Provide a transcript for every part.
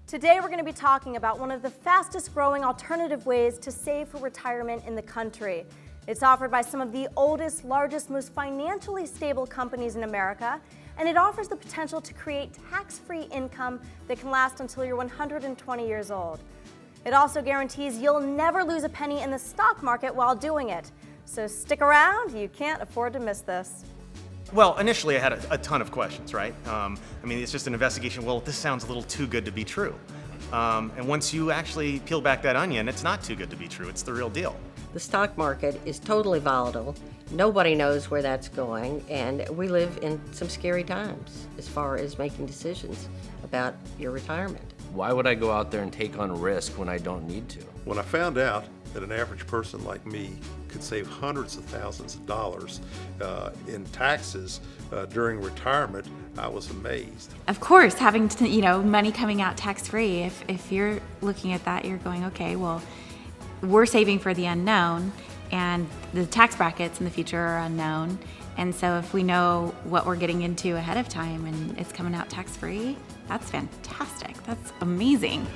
Today we're going to be talking about one of the fastest growing alternative ways to save for retirement in the country. It's offered by some of the oldest, largest, most financially stable companies in America, and it offers the potential to create tax-free income that can last until you're 120 years old. It also guarantees you'll never lose a penny in the stock market while doing it. So stick around, you can't afford to miss this. Well, initially I had a ton of questions, right? It's just an investigation. Well, this sounds a little too good to be true. And once you actually peel back that onion, it's not too good to be true. It's the real deal. The stock market is totally volatile. Nobody knows where that's going, and we live in some scary times as far as making decisions about your retirement. Why would I go out there and take on risk when I don't need to? When I found out that an average person like me could save hundreds of thousands of dollars in taxes during retirement, I was amazed. Of course, having money coming out tax-free, if you're looking at that, you're going, okay, well, we're saving for the unknown, and the tax brackets in the future are unknown. And so if we know what we're getting into ahead of time and it's coming out tax-free, that's fantastic. That's amazing.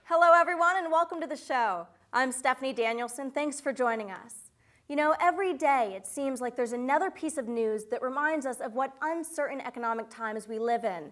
Hello everyone and welcome to the show. I'm Stephanie Danielson. Thanks for joining us. You know, every day it seems like there's another piece of news that reminds us of what uncertain economic times we live in.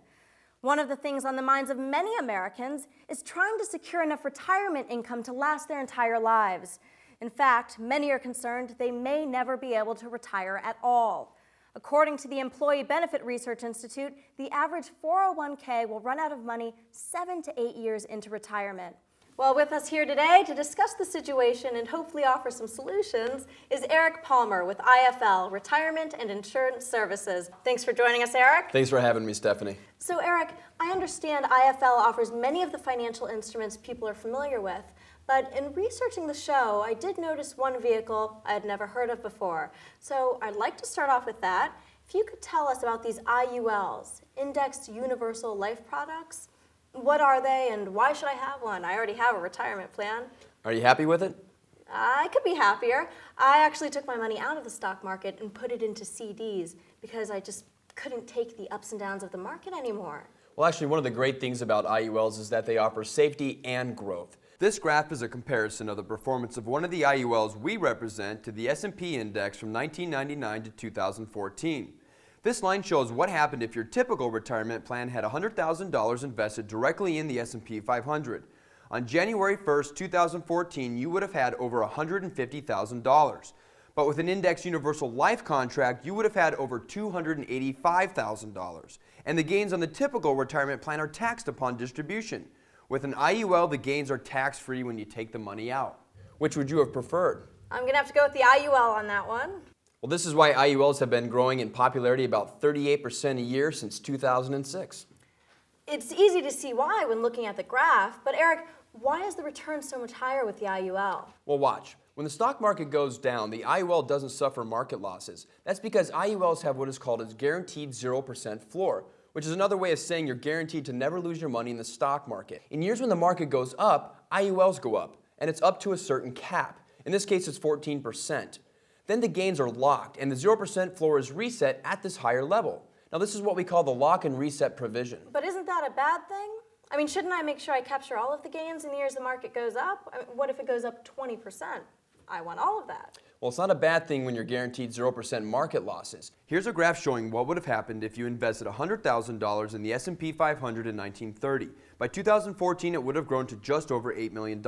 One of the things on the minds of many Americans is trying to secure enough retirement income to last their entire lives. In fact, many are concerned they may never be able to retire at all. According to the Employee Benefit Research Institute, the average 401k will run out of money 7 to 8 years into retirement. Well, with us here today to discuss the situation and hopefully offer some solutions is Eric Palmer with IFL, Retirement and Insurance Services. Thanks for joining us, Eric. Thanks for having me, Stephanie. So, Eric, I understand IFL offers many of the financial instruments people are familiar with, but in researching the show, I did notice one vehicle I had never heard of before. So I'd like to start off with that. If you could tell us about these IULs, Indexed Universal Life Products. What are they and why should I have one? I already have a retirement plan. Are you happy with it? I could be happier. I actually took my money out of the stock market and put it into CDs because I just couldn't take the ups and downs of the market anymore. Well, actually, one of the great things about IULs is that they offer safety and growth. This graph is a comparison of the performance of one of the IULs we represent to the S&P index from 1999 to 2014. This line shows what happened if your typical retirement plan had $100,000 invested directly in the S&P 500. On January 1st, 2014, you would have had over $150,000. But with an Indexed Universal Life contract, you would have had over $285,000. And the gains on the typical retirement plan are taxed upon distribution. With an IUL, the gains are tax-free when you take the money out. Which would you have preferred? I'm going to have to go with the IUL on that one. Well, this is why IULs have been growing in popularity about 38% a year since 2006. It's easy to see why when looking at the graph, but Eric, why is the return so much higher with the IUL? Well, watch. When the stock market goes down, the IUL doesn't suffer market losses. That's because IULs have what is called a guaranteed 0% floor, which is another way of saying you're guaranteed to never lose your money in the stock market. In years when the market goes up, IULs go up, and it's up to a certain cap. In this case, it's 14%. Then the gains are locked, and the 0% floor is reset at this higher level. Now, this is what we call the lock and reset provision. But isn't that a bad thing? I mean, shouldn't I make sure I capture all of the gains in the years the market goes up? I mean, what if it goes up 20%? I want all of that. Well, it's not a bad thing when you're guaranteed 0% market losses. Here's a graph showing what would have happened if you invested $100,000 in the S&P 500 in 1930. By 2014, it would have grown to just over $8 million.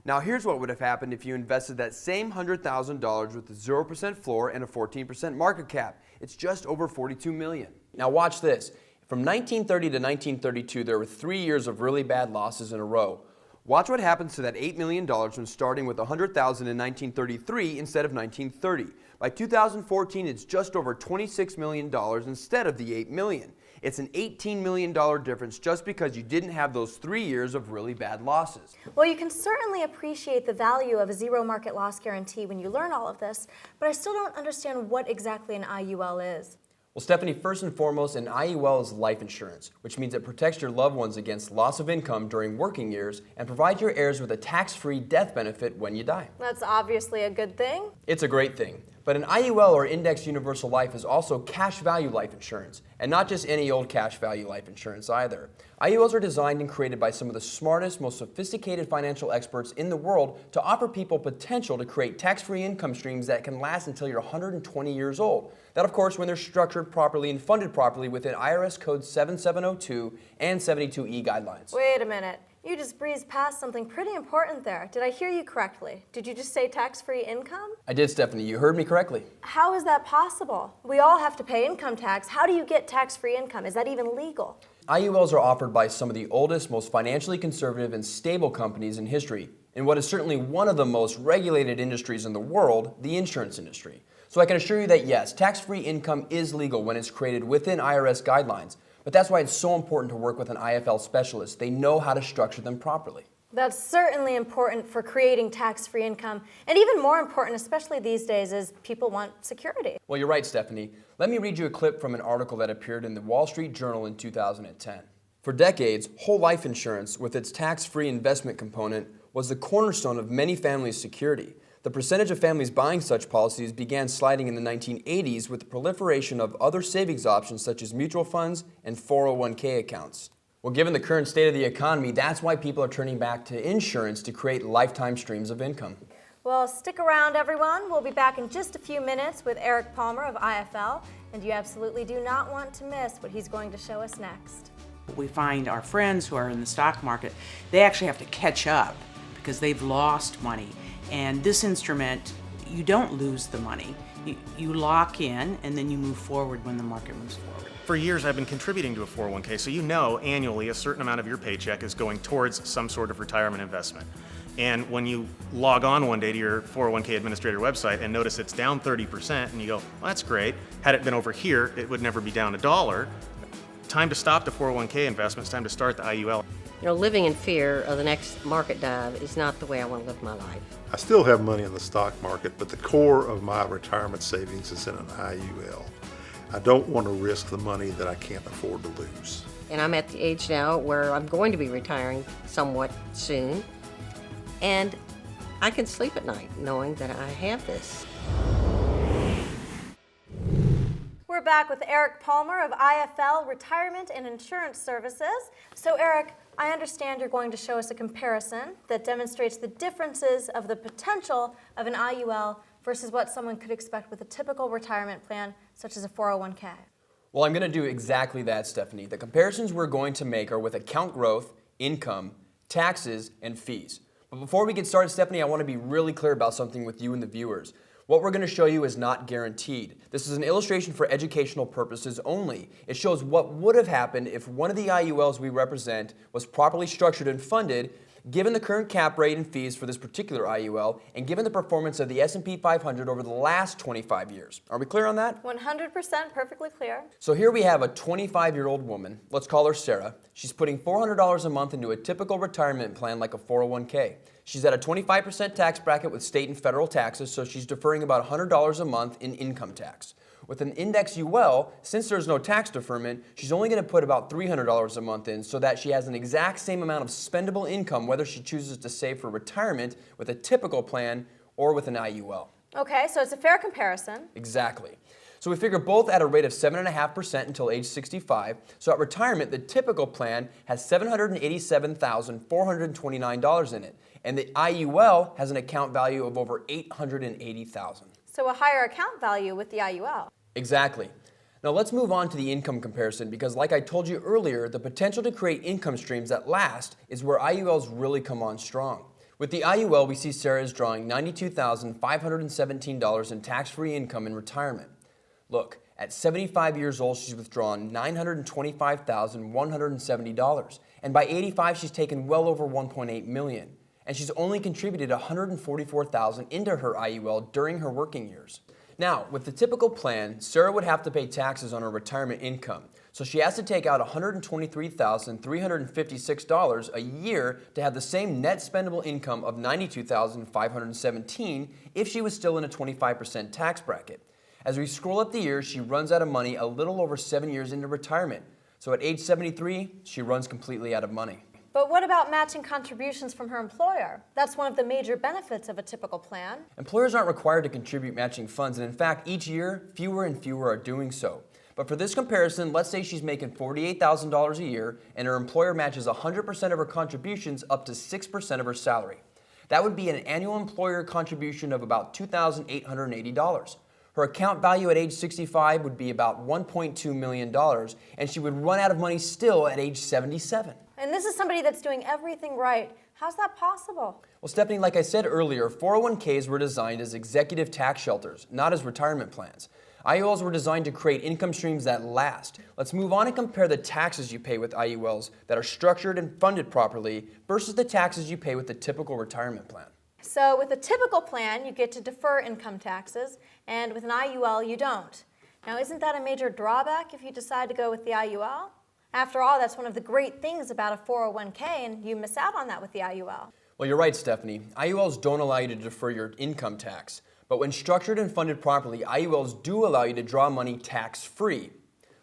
Now, here's what would have happened if you invested that same $100,000 with a 0% floor and a 14% market cap. It's just over $42 million. Now, watch this. From 1930 to 1932, there were 3 years of really bad losses in a row. Watch what happens to that $8 million when starting with $100,000 in 1933 instead of 1930. By 2014, it's just over $26 million instead of the $8 million. It's an $18 million difference just because you didn't have those 3 years of really bad losses. Well, you can certainly appreciate the value of a zero market loss guarantee when you learn all of this, but I still don't understand what exactly an IUL is. Well, Stephanie, first and foremost, an IUL is life insurance, which means it protects your loved ones against loss of income during working years and provides your heirs with a tax-free death benefit when you die. That's obviously a good thing. It's a great thing. But an IUL or Indexed Universal Life is also cash value life insurance, and not just any old cash value life insurance either. IULs are designed and created by some of the smartest, most sophisticated financial experts in the world to offer people potential to create tax-free income streams that can last until you're 120 years old. That, of course, when they're structured properly and funded properly within IRS codes 7702 and 72E guidelines. Wait a minute. You just breezed past something pretty important there. Did I hear you correctly? Did you just say tax-free income? I did, Stephanie. You heard me correctly. How is that possible? We all have to pay income tax. How do you get tax-free income? Is that even legal? IULs are offered by some of the oldest, most financially conservative and stable companies in history, in what is certainly one of the most regulated industries in the world, the insurance industry. So I can assure you that yes, tax-free income is legal when it's created within IRS guidelines, but that's why it's so important to work with an IFL specialist. They know how to structure them properly. That's certainly important for creating tax-free income, and even more important, especially these days, is people want security. Well, you're right, Stephanie. Let me read you a clip from an article that appeared in the Wall Street Journal in 2010. For decades, whole life insurance, with its tax-free investment component, was the cornerstone of many families' security. The percentage of families buying such policies began sliding in the 1980s with the proliferation of other savings options such as mutual funds and 401k accounts. Well, given the current state of the economy, that's why people are turning back to insurance to create lifetime streams of income. Well, stick around, everyone. We'll be back in just a few minutes with Eric Palmer of IFL, and you absolutely do not want to miss what he's going to show us next. We find our friends who are in the stock market, they actually have to catch up because they've lost money. And this instrument, you don't lose the money. You lock in and then you move forward when the market moves forward. For years, I've been contributing to a 401k, so you know annually a certain amount of your paycheck is going towards some sort of retirement investment. And when you log on one day to your 401k administrator website and notice it's down 30%, and you go, well, that's great. Had it been over here, it would never be down $1. Time to stop the 401k investments, time to start the IUL. You know, living in fear of the next market dive is not the way I want to live my life. I still have money in the stock market, but the core of my retirement savings is in an IUL. I don't want to risk the money that I can't afford to lose. And I'm at the age now where I'm going to be retiring somewhat soon, and I can sleep at night knowing that I have this. We're back with Eric Palmer of IFL Retirement and Insurance Services. So Eric, I understand you're going to show us a comparison that demonstrates the differences of the potential of an IUL versus what someone could expect with a typical retirement plan, such as a 401k. Well, I'm going to do exactly that, Stephanie. The comparisons we're going to make are with account growth, income, taxes, and fees. But before we get started, Stephanie, I want to be really clear about something with you and the viewers. What we're going to show you is not guaranteed. This is an illustration for educational purposes only. It shows what would have happened if one of the IULs we represent was properly structured and funded, given the current cap rate and fees for this particular IUL, and given the performance of the S&P 500 over the last 25 years. Are we clear on that? 100% perfectly clear. So here we have a 25-year-old woman, let's call her Sarah. She's putting $400 a month into a typical retirement plan like a 401k. She's at a 25% tax bracket with state and federal taxes, so she's deferring about $100 a month in income tax. With an index UL, since there's no tax deferment, she's only going to put about $300 a month in so that she has an exact same amount of spendable income whether she chooses to save for retirement with a typical plan or with an IUL. Okay, so it's a fair comparison. Exactly. So we figure both at a rate of 7.5% until age 65. So at retirement, the typical plan has $787,429 in it, and the IUL has an account value of over $880,000. So a higher account value with the IUL. Exactly. Now let's move on to the income comparison because like I told you earlier, the potential to create income streams that last is where IULs really come on strong. With the IUL, we see Sarah is drawing $92,517 in tax-free income in retirement. Look, at 75 years old, she's withdrawn $925,170. And by 85, she's taken well over $1.8 million. And she's only contributed $144,000 into her IUL during her working years. Now, with the typical plan, Sarah would have to pay taxes on her retirement income. So she has to take out $123,356 a year to have the same net spendable income of $92,517 if she was still in a 25% tax bracket. As we scroll up the years, she runs out of money a little over 7 years into retirement. So at age 73, she runs completely out of money. But what about matching contributions from her employer? That's one of the major benefits of a typical plan. Employers aren't required to contribute matching funds, and in fact, each year, fewer and fewer are doing so. But for this comparison, let's say she's making $48,000 a year and her employer matches 100% of her contributions up to 6% of her salary. That would be an annual employer contribution of about $2,880. Her account value at age 65 would be about $1.2 million, and she would run out of money still at age 77. And this is somebody that's doing everything right. How's that possible? Well, Stephanie, like I said earlier, 401ks were designed as executive tax shelters, not as retirement plans. IULs were designed to create income streams that last. Let's move on and compare the taxes you pay with IULs that are structured and funded properly versus the taxes you pay with the typical retirement plan. So with a typical plan, you get to defer income taxes, and with an IUL, you don't. Now, isn't that a major drawback if you decide to go with the IUL? After all, that's one of the great things about a 401k, and you miss out on that with the IUL. Well, you're right, Stephanie. IULs don't allow you to defer your income tax. But when structured and funded properly, IULs do allow you to draw money tax-free.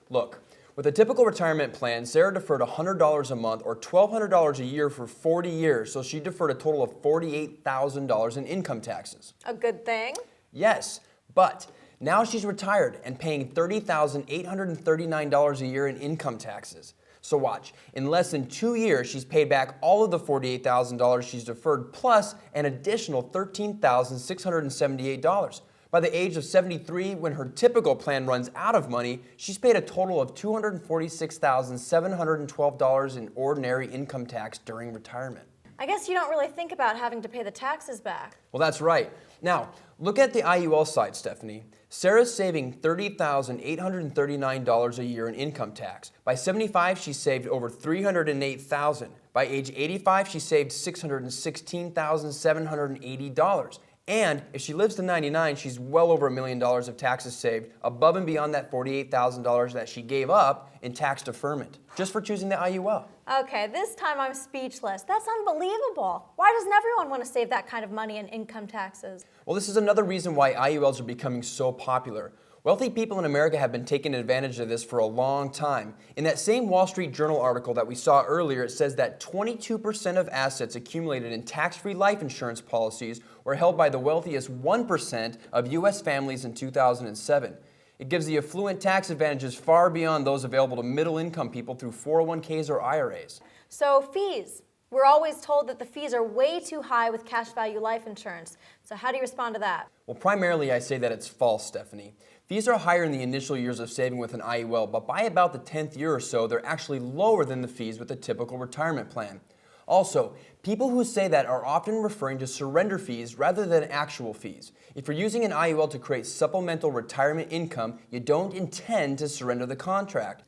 Look, with a typical retirement plan, Sarah deferred $100 a month or $1,200 a year for 40 years, so she deferred a total of $48,000 in income taxes. A good thing? Yes, but now she's retired and paying $30,839 a year in income taxes. So watch, in less than 2 years, she's paid back all of the $48,000 she's deferred, plus an additional $13,678. By the age of 73, when her typical plan runs out of money, she's paid a total of $246,712 in ordinary income tax during retirement. I guess you don't really think about having to pay the taxes back. Well, that's right. Now, look at the IUL side, Stephanie. Sarah's saving $30,839 a year in income tax. By 75, she saved over $308,000. By age 85, she saved $616,780. And if she lives to 99, she's well over $1 million of taxes saved, above and beyond that $48,000 that she gave up in tax deferment, just for choosing the IUL. Okay, this time I'm speechless. That's unbelievable. Why doesn't everyone want to save that kind of money in income taxes? Well, this is another reason why IULs are becoming so popular. Wealthy people in America have been taking advantage of this for a long time. In that same Wall Street Journal article that we saw earlier, it says that 22% of assets accumulated in tax-free life insurance policies were held by the wealthiest 1% of U.S. families in 2007. It gives the affluent tax advantages far beyond those available to middle-income people through 401ks or IRAs. So fees. We're always told that the fees are way too high with cash value life insurance. So how do you respond to that? Well, primarily I say that it's false, Stephanie. Fees are higher in the initial years of saving with an IUL, but by about the 10th year or so, they're actually lower than the fees with a typical retirement plan. Also, people who say that are often referring to surrender fees rather than actual fees. If you're using an IUL to create supplemental retirement income, you don't intend to surrender the contract.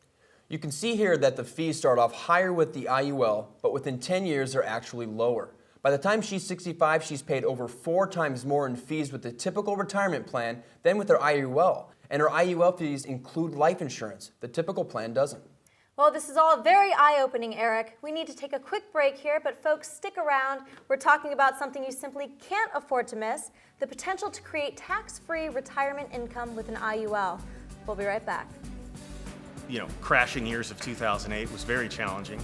You can see here that the fees start off higher with the IUL, but within 10 years they're actually lower. By the time she's 65, she's paid over 4 times more in fees with the typical retirement plan than with her IUL. And her IUL fees include life insurance. The typical plan doesn't. Well, this is all very eye-opening, Eric. We need to take a quick break here, but folks, stick around. We're talking about something you simply can't afford to miss, the potential to create tax-free retirement income with an IUL. We'll be right back. Crashing years of 2008 was very challenging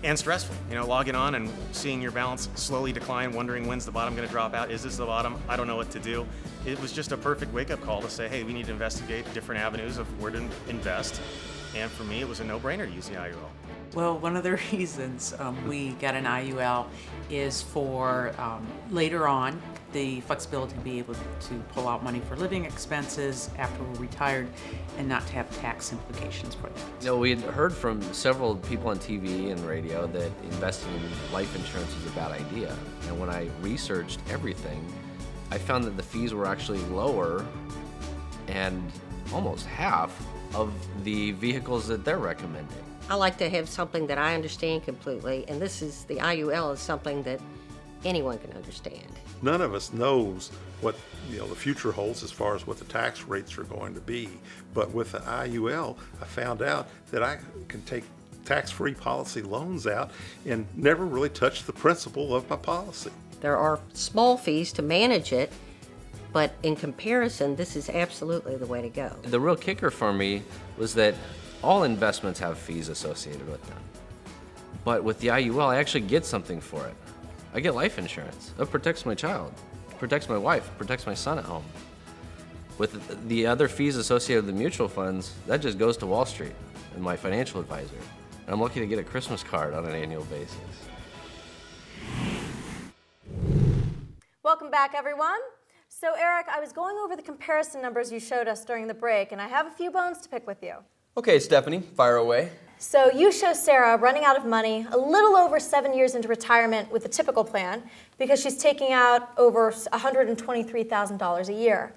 and stressful. Logging on and seeing your balance slowly decline, wondering when's the bottom going to drop out. Is this the bottom? I don't know what to do. It was just a perfect wake-up call to say, hey, we need to investigate different avenues of where to invest. And for me, it was a no-brainer to use the IUL. Well, one of the reasons we got an IUL is for later on the flexibility to be able to pull out money for living expenses after we're retired and not to have tax implications for that. We had heard from several people on TV and radio that investing in life insurance was a bad idea. And when I researched everything, I found that the fees were actually lower and almost half of the vehicles that they're recommending. I like to have something that I understand completely, and the IUL is something that anyone can understand. None of us knows what the future holds as far as what the tax rates are going to be. But with the IUL, I found out that I can take tax-free policy loans out and never really touch the principal of my policy. There are small fees to manage it, but in comparison, this is absolutely the way to go. The real kicker for me was that all investments have fees associated with them. But with the IUL, I actually get something for it. I get life insurance. It protects my child, protects my wife, protects my son at home. With the other fees associated with the mutual funds, that just goes to Wall Street and my financial advisor. And I'm lucky to get a Christmas card on an annual basis. Welcome back, everyone. So Eric, I was going over the comparison numbers you showed us during the break, and I have a few bones to pick with you. Okay, Stephanie, fire away. So you show Sarah running out of money a little over 7 years into retirement with a typical plan because she's taking out over $123,000 a year.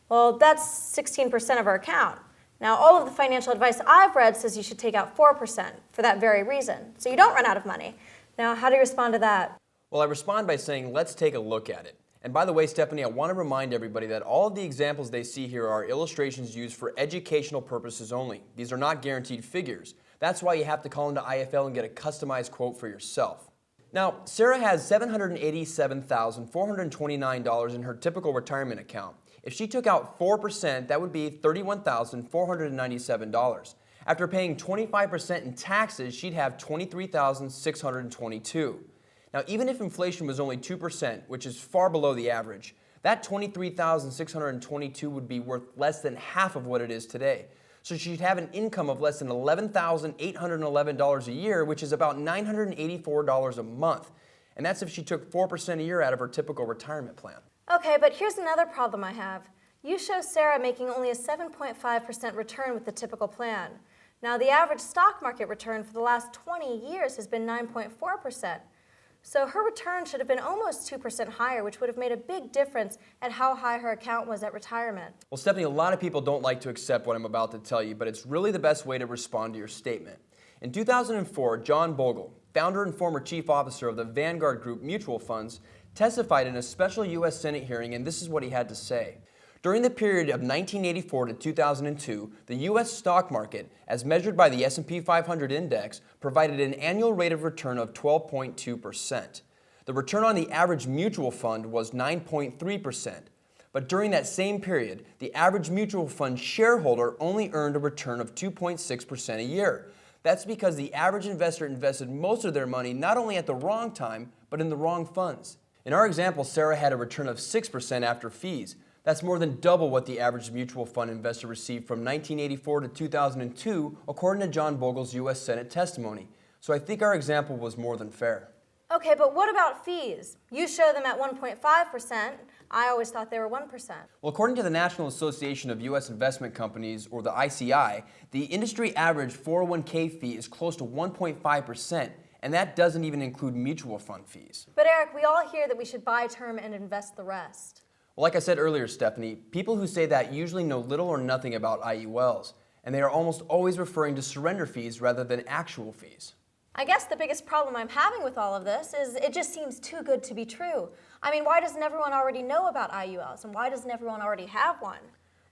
Well, that's 16% of her account. Now, all of the financial advice I've read says you should take out 4% for that very reason, so you don't run out of money. Now, how do you respond to that? Well, I respond by saying, let's take a look at it. And by the way, Stephanie, I want to remind everybody that all of the examples they see here are illustrations used for educational purposes only. These are not guaranteed figures. That's why you have to call into IFL and get a customized quote for yourself. Now, Sarah has $787,429 in her typical retirement account. If she took out 4%, that would be $31,497. After paying 25% in taxes, she'd have $23,622. Now, even if inflation was only 2%, which is far below the average, that $23,622 would be worth less than half of what it is today. So she'd have an income of less than $11,811 a year, which is about $984 a month. And that's if she took 4% a year out of her typical retirement plan. Okay, but here's another problem I have. You show Sarah making only a 7.5% return with the typical plan. Now, the average stock market return for the last 20 years has been 9.4%. So her return should have been almost 2% higher, which would have made a big difference at how high her account was at retirement. Well, Stephanie, a lot of people don't like to accept what I'm about to tell you, but it's really the best way to respond to your statement. In 2004, John Bogle, founder and former chief officer of the Vanguard Group mutual funds, testified in a special U.S. Senate hearing, and this is what he had to say. During the period of 1984 to 2002, the U.S. stock market, as measured by the S&P 500 index, provided an annual rate of return of 12.2%. The return on the average mutual fund was 9.3%. But during that same period, the average mutual fund shareholder only earned a return of 2.6% a year. That's because the average investor invested most of their money not only at the wrong time, but in the wrong funds. In our example, Sarah had a return of 6% after fees. That's more than double what the average mutual fund investor received from 1984 to 2002, according to John Bogle's U.S. Senate testimony. So I think our example was more than fair. Okay, but what about fees? You show them at 1.5%. I always thought they were 1%. Well, according to the National Association of U.S. Investment Companies, or the ICI, the industry average 401k fee is close to 1.5%, and that doesn't even include mutual fund fees. But Eric, we all hear that we should buy term and invest the rest. Well, like I said earlier, Stephanie, people who say that usually know little or nothing about IULs, and they are almost always referring to surrender fees rather than actual fees. I guess the biggest problem I'm having with all of this is it just seems too good to be true. I mean, why doesn't everyone already know about IULs, and why doesn't everyone already have one?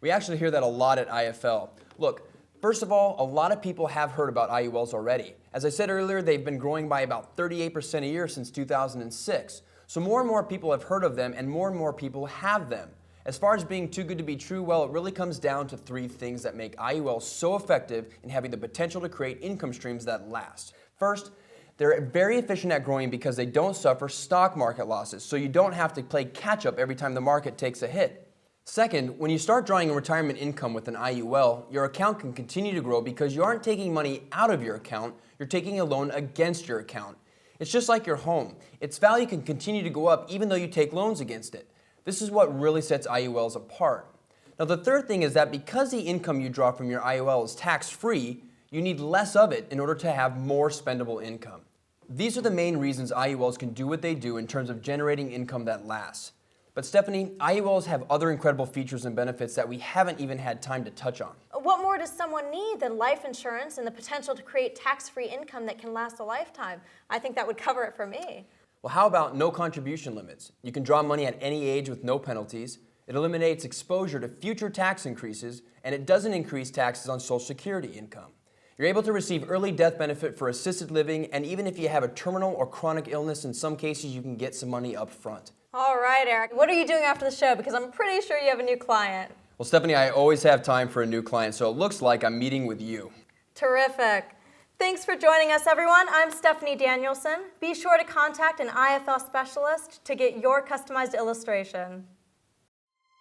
We actually hear that a lot at IFL. Look, first of all, a lot of people have heard about IULs already. As I said earlier, they've been growing by about 38% a year since 2006. So more and more people have heard of them, and more people have them. As far as being too good to be true, well, it really comes down to three things that make IULs so effective in having the potential to create income streams that last. First, they're very efficient at growing because they don't suffer stock market losses, so you don't have to play catch up every time the market takes a hit. Second, when you start drawing retirement income with an IUL, your account can continue to grow because you aren't taking money out of your account, you're taking a loan against your account. It's just like your home. Its value can continue to go up even though you take loans against it. This is what really sets IULs apart. Now, the third thing is that because the income you draw from your IUL is tax-free, you need less of it in order to have more spendable income. These are the main reasons IULs can do what they do in terms of generating income that lasts. But Stephanie, IULs have other incredible features and benefits that we haven't even had time to touch on. What more does someone need than life insurance and the potential to create tax-free income that can last a lifetime? I think that would cover it for me. Well, how about no contribution limits? You can draw money at any age with no penalties. It eliminates exposure to future tax increases, and it doesn't increase taxes on Social Security income. You're able to receive early death benefit for assisted living, and even if you have a terminal or chronic illness, in some cases you can get some money up front. All right, Eric. What are you doing after the show? Because I'm pretty sure you have a new client. Well, Stephanie, I always have time for a new client, so it looks like I'm meeting with you. Terrific. Thanks for joining us, everyone. I'm Stephanie Danielson. Be sure to contact an IFL specialist to get your customized illustration.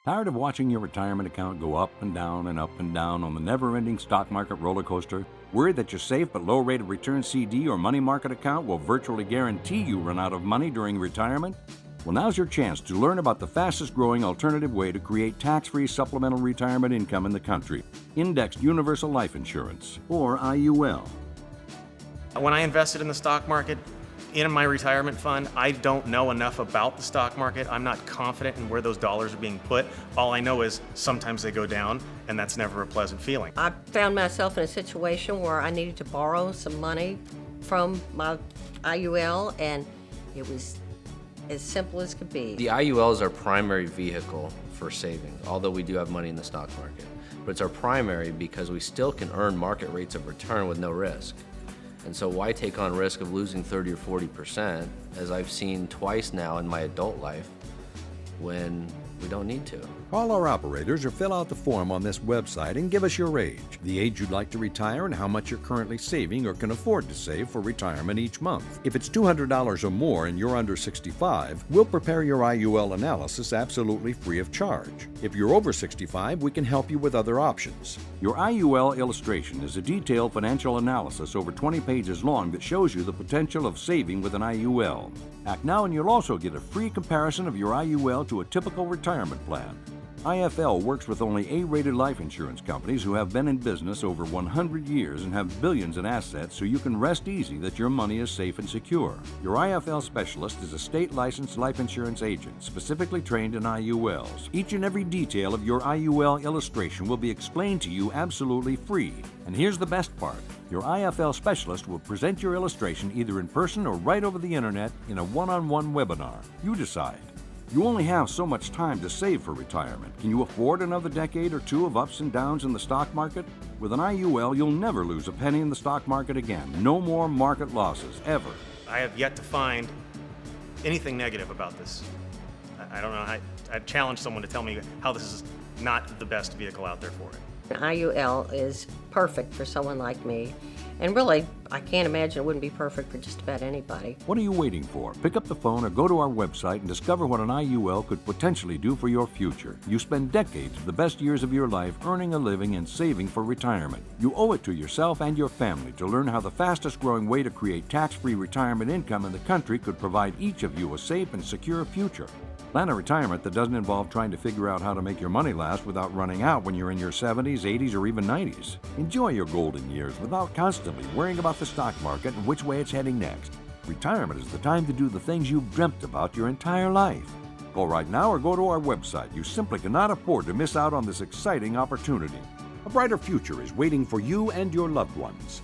Tired of watching your retirement account go up and down on the never-ending stock market roller coaster? Worried that your safe but low rate of return CD or money market account will virtually guarantee you run out of money during retirement? Well, now's your chance to learn about the fastest growing alternative way to create tax-free supplemental retirement income in the country, Indexed Universal Life Insurance, or IUL. When I invested in the stock market, in my retirement fund, I don't know enough about the stock market. I'm not confident in where those dollars are being put. All I know is sometimes they go down, and that's never a pleasant feeling. I found myself in a situation where I needed to borrow some money from my IUL, and it was as simple as could be. The IUL is our primary vehicle for saving, although we do have money in the stock market. But it's our primary because we still can earn market rates of return with no risk. And so why take on risk of losing 30 or 40%, as I've seen twice now in my adult life, when we don't need to? Call our operators or fill out the form on this website and give us your age, the age you'd like to retire, and how much you're currently saving or can afford to save for retirement each month. If it's $200 or more and you're under 65, we'll prepare your IUL analysis absolutely free of charge. If you're over 65, we can help you with other options. Your IUL illustration is a detailed financial analysis over 20 pages long that shows you the potential of saving with an IUL. Act now and you'll also get a free comparison of your IUL to a typical retirement plan. IFL works with only A-rated life insurance companies who have been in business over 100 years and have billions in assets, so you can rest easy that your money is safe and secure. Your IFL specialist is a state-licensed life insurance agent specifically trained in IULs. Each and every detail of your IUL illustration will be explained to you absolutely free. And here's the best part. Your IFL specialist will present your illustration either in person or right over the internet in a one-on-one webinar. You decide. You only have so much time to save for retirement. Can you afford another decade or two of ups and downs in the stock market? With an IUL, you'll never lose a penny in the stock market again. No more market losses, ever. I have yet to find anything negative about this. I don't know. I'd challenge someone to tell me how this is not the best vehicle out there for it. An IUL is perfect for someone like me. And really, I can't imagine it wouldn't be perfect for just about anybody. What are you waiting for? Pick up the phone or go to our website and discover what an IUL could potentially do for your future. You spend decades of the best years of your life earning a living and saving for retirement. You owe it to yourself and your family to learn how the fastest growing way to create tax-free retirement income in the country could provide each of you a safe and secure future. Plan a retirement that doesn't involve trying to figure out how to make your money last without running out when you're in your 70s, 80s, or even 90s. Enjoy your golden years without constantly worrying about the stock market and which way it's heading next. Retirement is the time to do the things you've dreamt about your entire life. Call right now or go to our website. You simply cannot afford to miss out on this exciting opportunity. A brighter future is waiting for you and your loved ones.